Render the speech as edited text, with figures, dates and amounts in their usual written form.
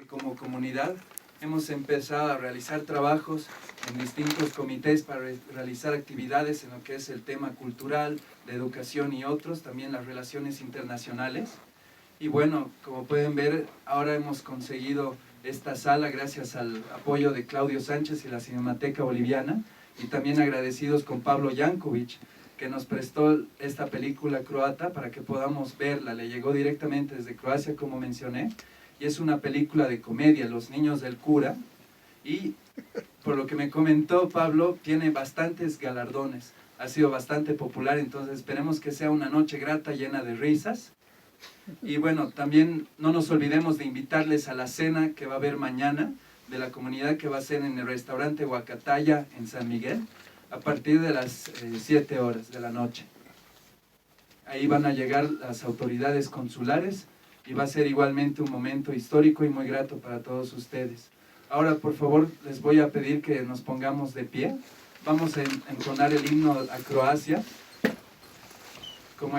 como comunidad hemos empezado a realizar trabajos en distintos comités para realizar actividades en lo que es el tema cultural, de educación y otros, también las relaciones internacionales. Y bueno, como pueden ver, ahora hemos conseguido esta sala gracias al apoyo de Claudio Sánchez y la Cinemateca Boliviana, y también agradecidos con Pablo Jankovic, que nos prestó esta película croata para que podamos verla. Le llegó directamente desde Croacia, como mencioné, y es una película de comedia, Los niños del cura, y por lo que me comentó Pablo, tiene bastantes galardones, ha sido bastante popular, entonces esperemos que sea una noche grata, llena de risas. Y bueno, también no nos olvidemos de invitarles a la cena que va a haber mañana de la comunidad, que va a ser en el restaurante Huacataya en San Miguel, a partir de las 7 horas de la noche. Ahí van a llegar las autoridades consulares y va a ser igualmente un momento histórico y muy grato para todos ustedes. Ahora, por favor, les voy a pedir que nos pongamos de pie. Vamos a entonar el himno a Croacia, como